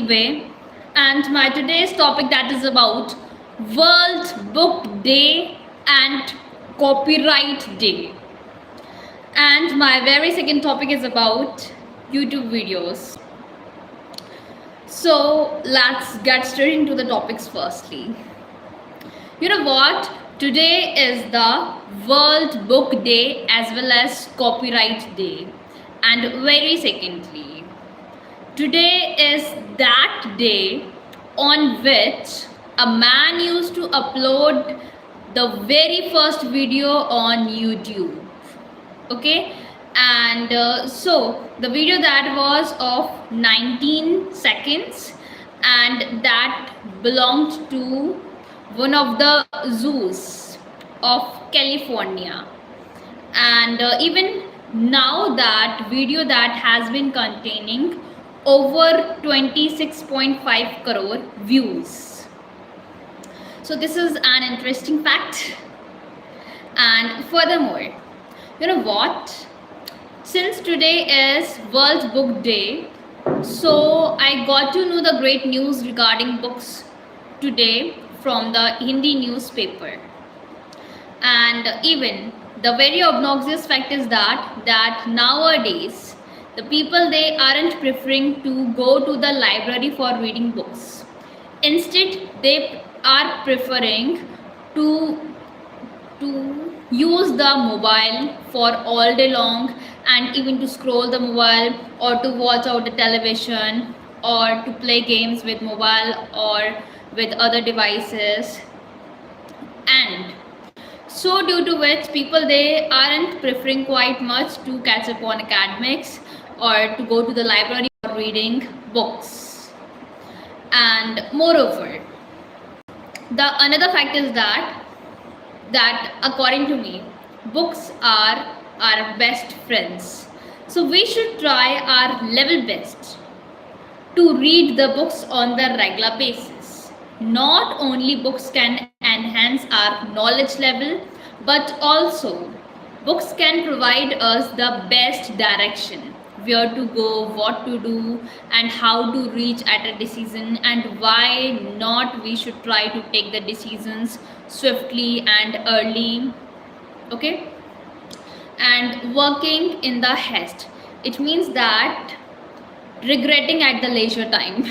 Way, and my today's topic that is about World Book Day and Copyright Day. And my very second topic is about YouTube videos. So let's get straight into the topics firstly. You know what? Today is the World Book Day as well as Copyright Day. And very secondly, today is that day on which a man used to upload the very first video on YouTube. Okay, and so the video that was of 19 seconds and that belonged to one of the zoos of California, and even now that video that has been containing over 26.5 crore views. So this is an interesting fact. And furthermore, you know what, since today is World Book Day, so I got to know the great news regarding books today from the Hindi newspaper. And even the very obnoxious fact is that nowadays the people, they aren't preferring to go to the library for reading books. Instead, they are preferring to use the mobile for all day long, and even to scroll the mobile or to watch out the television or to play games with mobile or with other devices. And so due to which people, they aren't preferring quite much to catch up on academics or to go to the library for reading books. And moreover, the another fact is that according to me, books are our best friends. So we should try our level best to read the books on the regular basis. Not only books can enhance our knowledge level, but also books can provide us the best direction, where to go, what to do, and how to reach at a decision, and why not we should try to take the decisions swiftly and early. Okay, and working in the haste, it means that regretting at the leisure time.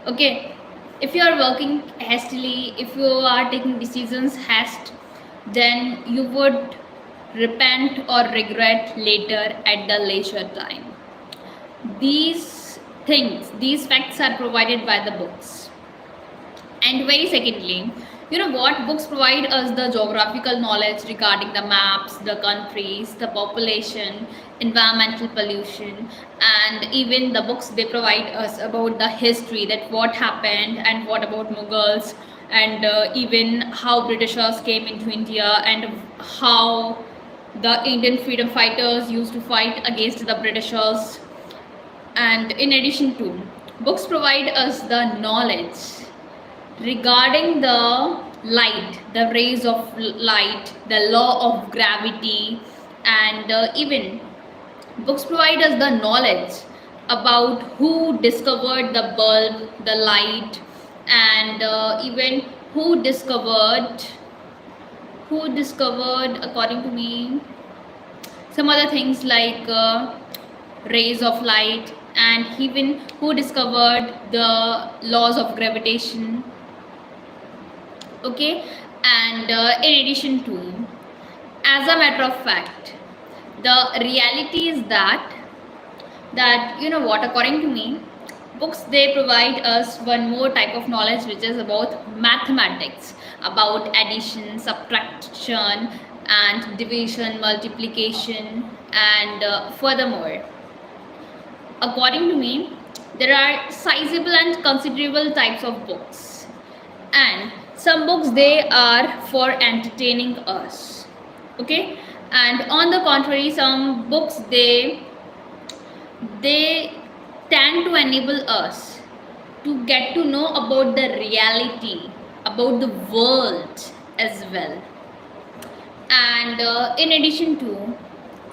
Okay, if you are working hastily, if you are taking decisions haste, then you would repent or regret later at the leisure time. These things, these facts are provided by the books. And very secondly, you know what, books provide us the geographical knowledge regarding the maps, the countries, the population, environmental pollution, and even the books, they provide us about the history, that what happened and what about Mughals, and even how Britishers came into India, and how the Indian freedom fighters used to fight against the Britishers. And in addition to, books provide us the knowledge regarding the light, the rays of light, the law of gravity, and even books provide us the knowledge about who discovered the bulb, the light, and even who discovered, according to me, some other things like rays of light, and even who discovered the laws of gravitation. Okay, and in addition to, as a matter of fact, the reality is that you know what, according to me, books, they provide us one more type of knowledge, which is about mathematics, about addition, subtraction, and division, multiplication, and furthermore, according to me, there are sizable and considerable types of books, and some books, they are for entertaining us. Okay, and on the contrary, some books, they tend to enable us to get to know about the reality, about the world as well. And in addition to,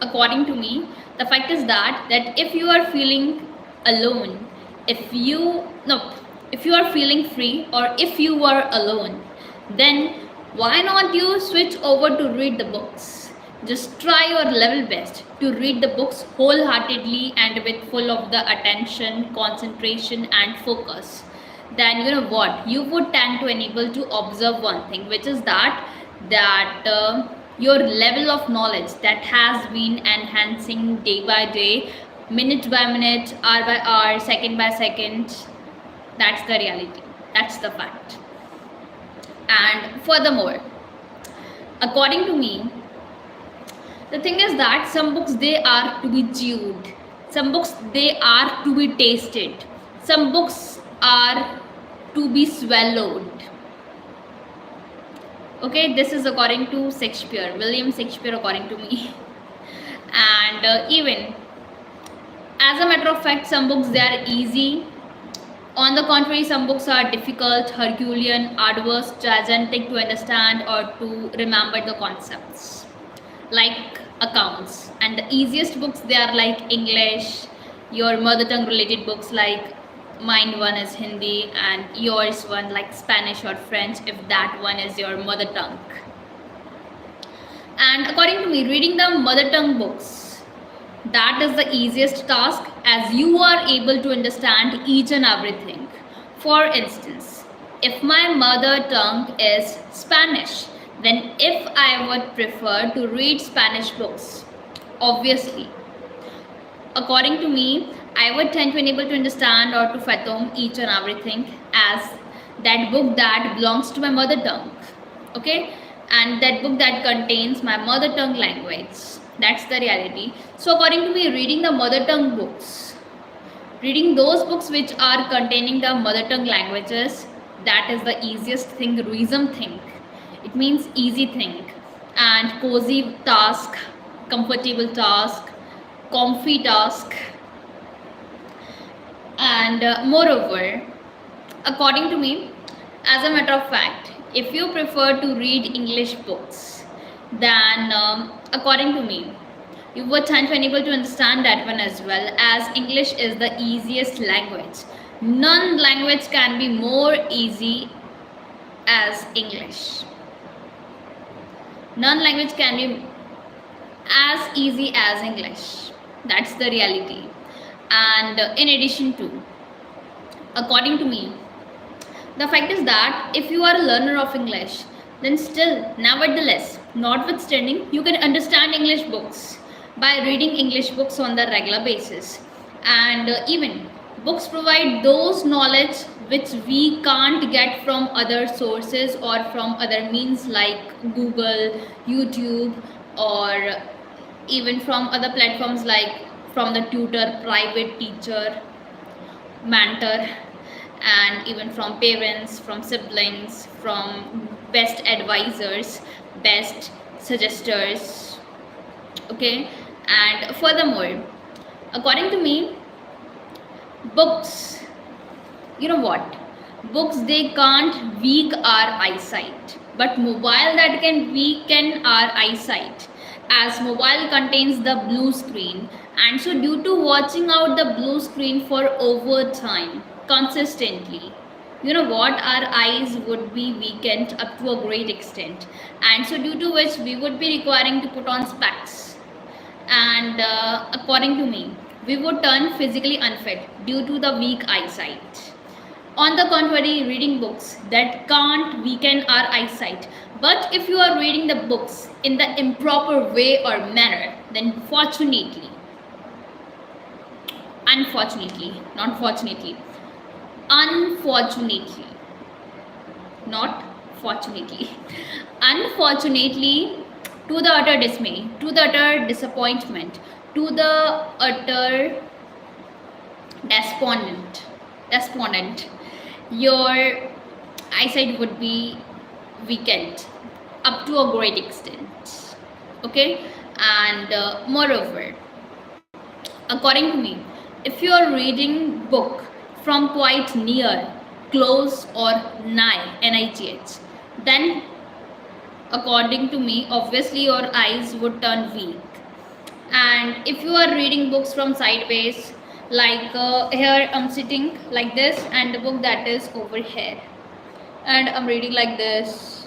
according to me, the fact is that if you are feeling alone, if you no, if you are feeling free or if you are alone, then why not you switch over to read the books? Just try your level best to read the books wholeheartedly and with full of the attention, concentration and focus. Then you know what, you would tend to enable to observe one thing, which is that your level of knowledge that has been enhancing day by day, minute by minute, hour by hour, second by second. That's the reality, that's the fact. And furthermore, according to me, the thing is that some books they are to be chewed, some books they are to be tasted, some books are to be swallowed. Okay, this is according to Shakespeare, William Shakespeare, according to me. And even as a matter of fact, some books they are easy. On the contrary, some books are difficult, Herculean, arduous, gigantic to understand or to remember the concepts, like accounts. And the easiest books they are like English, your mother tongue related books, like mine one is Hindi and yours one like Spanish or French if that one is your mother tongue. And according to me, reading the mother tongue books, that is the easiest task, as you are able to understand each and everything. For instance, if my mother tongue is Spanish, then if I would prefer to read Spanish books, obviously, according to me, I would tend to enable to understand or to fathom each and everything as that book that belongs to my mother tongue. Okay, and that book that contains my mother tongue language. That's the reality. So according to me, reading the mother tongue books, reading those books which are containing the mother tongue languages, that is the easiest thing, reason thing. It means easy thing and cozy task, comfortable task, comfy task. And moreover, according to me, as a matter of fact, if you prefer to read English books, then according to me, you would tend to enable to understand that one as well, as English is the easiest language. None language can be more easy as English. None language can be as easy as English. That's the reality. And in addition to, according to me, the fact is that if you are a learner of English, then still, nevertheless, notwithstanding, you can understand English books by reading English books on the regular basis. And even books provide those knowledge which we can't get from other sources or from other means like Google, YouTube, or even from other platforms like from the tutor, private teacher, mentor, and even from parents, from siblings, from best advisors, best suggesters. Okay, and furthermore, according to me, books, you know what, books they can't weak our eyesight, but mobile that can weaken our eyesight, as mobile contains the blue screen, and so due to watching out the blue screen for over time consistently, you know what, our eyes would be weakened up to a great extent, and so due to which we would be requiring to put on specs. And according to me, we would turn physically unfit due to the weak eyesight. On the contrary, reading books that can't weaken our eyesight, but if you are reading the books in the improper way or manner, then fortunately, unfortunately, not fortunately, unfortunately, not fortunately, unfortunately, to the utter dismay, to the utter disappointment, to the utter despondent, your eyesight would be weakened up to a great extent. Okay, and moreover, according to me, if you are reading book from quite near, close, or nigh, NIGH, then according to me, obviously your eyes would turn weak. And if you are reading books from sideways, Like here I'm sitting like this and the book that is over here, and I'm reading like this,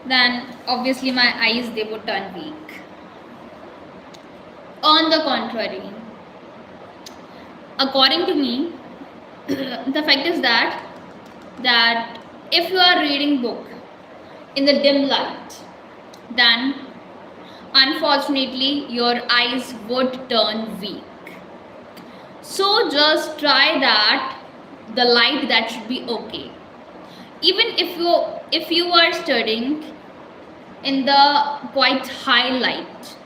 then obviously my eyes, they would turn weak. On the contrary, according to me, the fact is that if you are reading book in the dim light, then unfortunately your eyes would turn weak. So just try that the light that should be okay. Even if you are studying in the quite high light,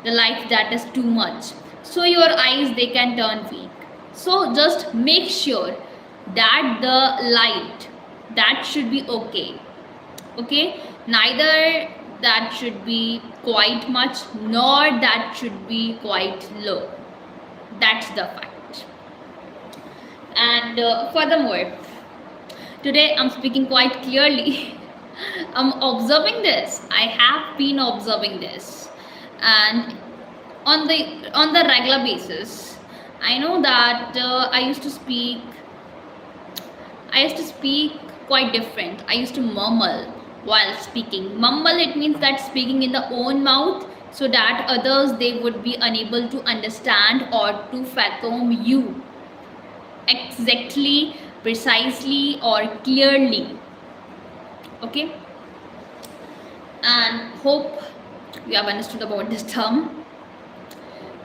the light that is too much, so your eyes, they can turn weak. So just make sure that the light that should be okay. Okay, neither that should be quite much nor that should be quite low. That's the fact. And furthermore, today I'm speaking quite clearly. I'm observing this. I have been observing this, and on the regular basis, I know that I used to speak quite different. I used to mumble while speaking. Mumble, it means that speaking in the own mouth so that others, they would be unable to understand or to fathom you exactly, precisely, or clearly. Okay, and hope you have understood about this term.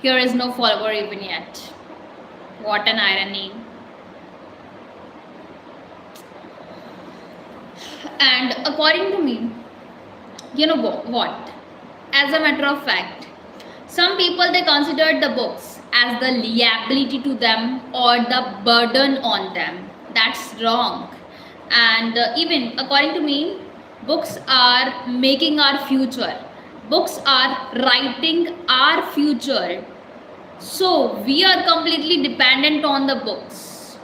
Here is no follower even yet. What an irony. And according to me, you know what? As a matter of fact, some people, they consider the books as the liability to them or the burden on them. That's wrong. And even according to me, books are making our future. Books are writing our future. So we are completely dependent on the books.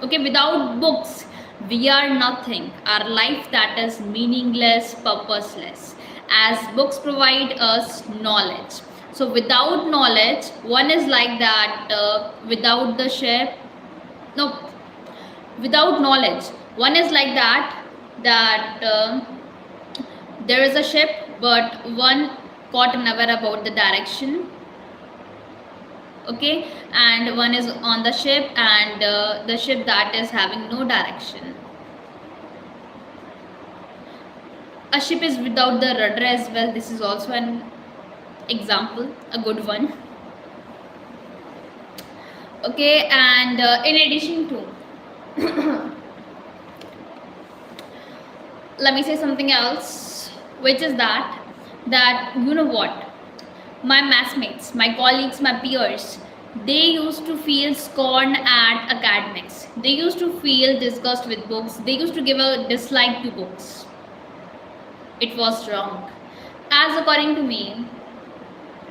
Okay, without books, we are nothing. Our life, that is meaningless, purposeless, as books provide us knowledge. So without knowledge, one is like that, without the ship, no, without knowledge, one is like that there is a ship, but one caught unaware about the direction. Okay, and one is on the ship, and the ship that is having no direction. A ship is without the rudder as well. This is also an example, a good one. Okay, and in addition to let me say something else, which is that you know what, my mathmates, my colleagues, my peers, they used to feel scorn at academics. They used to feel disgust with books. They used to give a dislike to books. It was wrong. As according to me,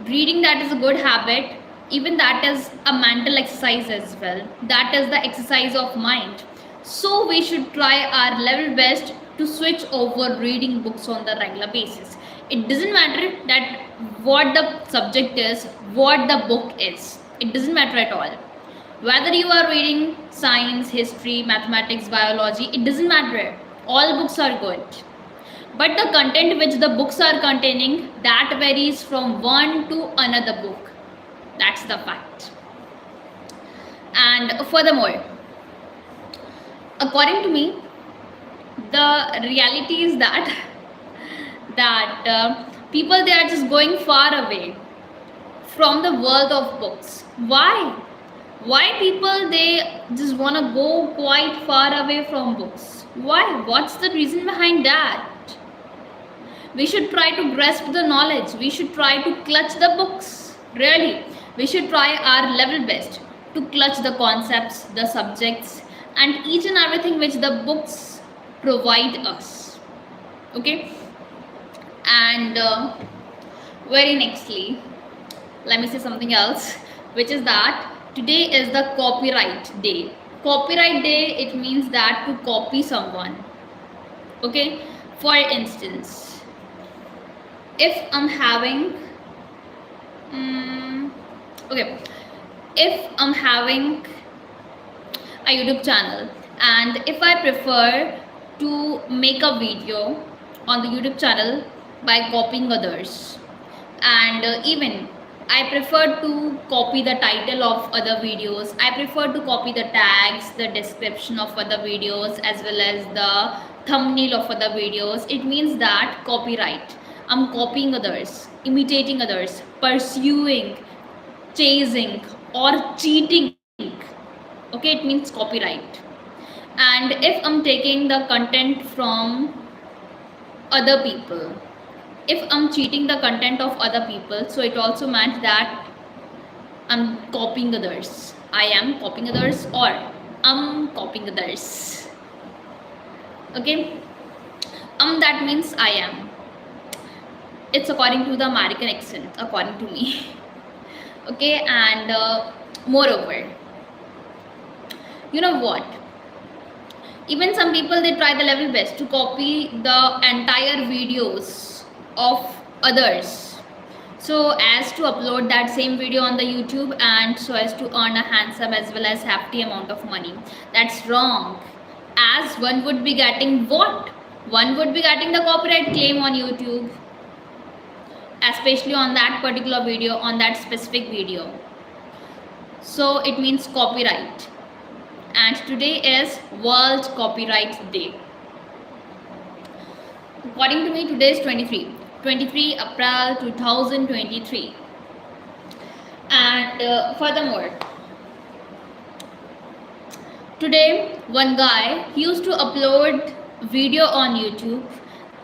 reading, that is a good habit. Even that is a mental exercise as well. That is the exercise of mind. So we should try our level best to switch over reading books on the regular basis. It doesn't matter that what the subject is, what the book is. It doesn't matter at all. Whether you are reading science, history, mathematics, biology, it doesn't matter. All books are good. But the content which the books are containing, that varies from one to another book. That's the fact. And furthermore, according to me, the reality is that people, they are just going far away from the world of books. Why people, they just want to go quite far away from books? Why? What's the reason behind that? We should try to grasp the knowledge. We should try to clutch the books. Really, we should try our level best to clutch the concepts, the subjects, and each and everything which the books provide us. Okay, and very nextly, let me say something else, which is that today is the copyright day. Copyright day, it means that to copy someone. Okay, for instance, if I'm having okay, if I'm having a YouTube channel and if I prefer to make a video on the YouTube channel by copying others, and even I prefer to copy the title of other videos, I prefer to copy the tags, the description of other videos, as well as the thumbnail of other videos. It means that copyright. I'm copying others, imitating others, pursuing, chasing, or cheating. Okay, it means copyright. And if I'm taking the content from other people, if I'm cheating the content of other people, so it also meant that I'm copying others. I am copying others, or I'm copying others. Okay, that means I am. It's according to the American accent, according to me. Okay, and moreover, you know what? Even some people, they try the level best to copy the entire videos of others, so as to upload that same video on the YouTube, and so as to earn a handsome as well as hefty amount of money. That's wrong, as one would be getting what? One would be getting the copyright claim on YouTube, especially on that particular video, on that specific video. So it means copyright. And today is World Copyright Day. According to me, today is 23 April 2023. And furthermore, today one guy, he used to upload video on YouTube,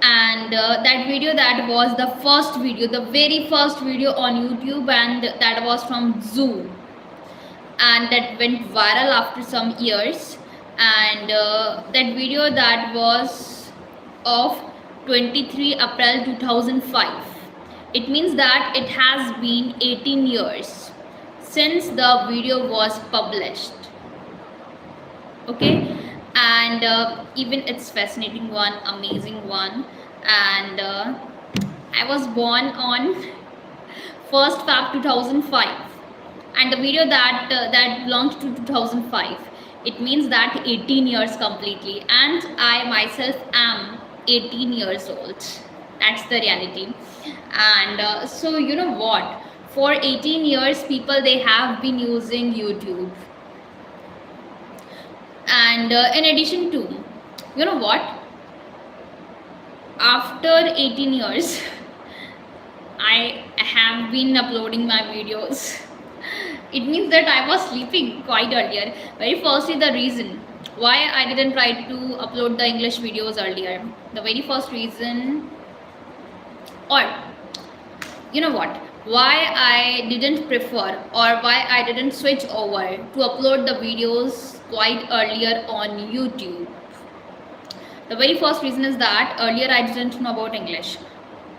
and that video, that was the first video, the very first video on YouTube, and that was from zoo, and that went viral after some years. And that video, that was of 23 April 2005. It means that it has been 18 years since the video was published. Okay, and even it's fascinating one, amazing one. And I was born on 1st Feb 2005, and the video that belongs to 2005. It means that 18 years completely, and I myself am 18 years old. That's the reality. And so you know what, for 18 years people, they have been using YouTube. And in addition to, you know what, after 18 years I have been uploading my videos. It means that I was sleeping quite earlier. Very firstly, the reason why I didn't try to upload the English videos earlier, the very first reason, or you know what, why I didn't prefer, or why I didn't switch over to upload the videos quite earlier on YouTube. The very first reason is that earlier I didn't know about English.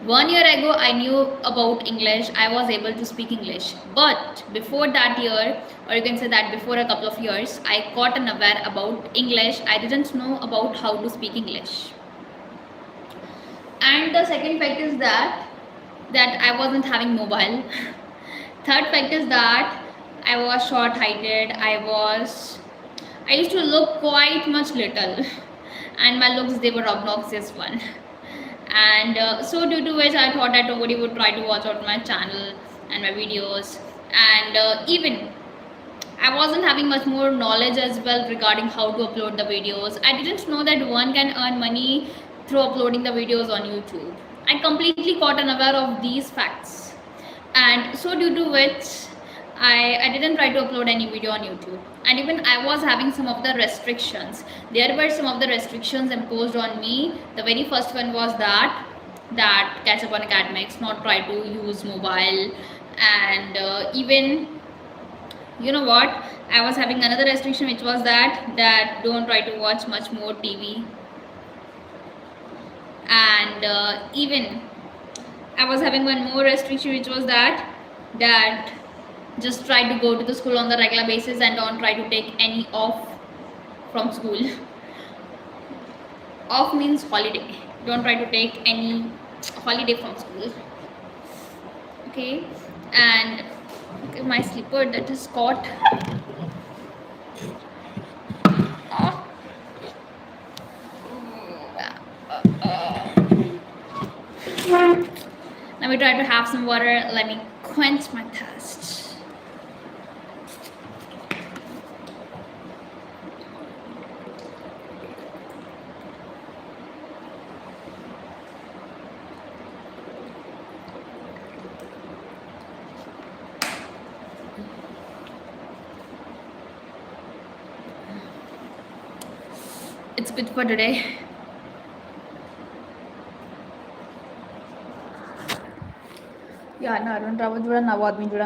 1 year ago I knew about English, I was able to speak English, but before that year, or you can say that before a couple of years, I got unaware about English. I didn't know about how to speak English. And the second fact is that I wasn't having mobile. Third fact is that I was short-heighted. I used to look quite much little, and my looks, they were obnoxious one. And so due to which I thought that nobody would try to watch out my channel and my videos. And even I wasn't having much more knowledge as well regarding how to upload the videos. I didn't know that one can earn money through uploading the videos on YouTube. I completely got unaware of these facts, and so due to which I didn't try to upload any video on YouTube. And even I was having some of the restrictions. There were some of the restrictions imposed on me. The very first one was that catch up on academics, not try to use mobile. And even, you know what, I was having another restriction, which was that don't try to watch much more TV. And even I was having one more restriction, which was that just try to go to the school on the regular basis and don't try to take any off from school. Off means holiday. Don't try to take any holiday from school. Okay. And Okay, my slipper that is caught. Ah. Let me try to have some water. Let me quench my thirst. It's good for today. Yeah, no, I don't have a नवा आदमी जुड़ा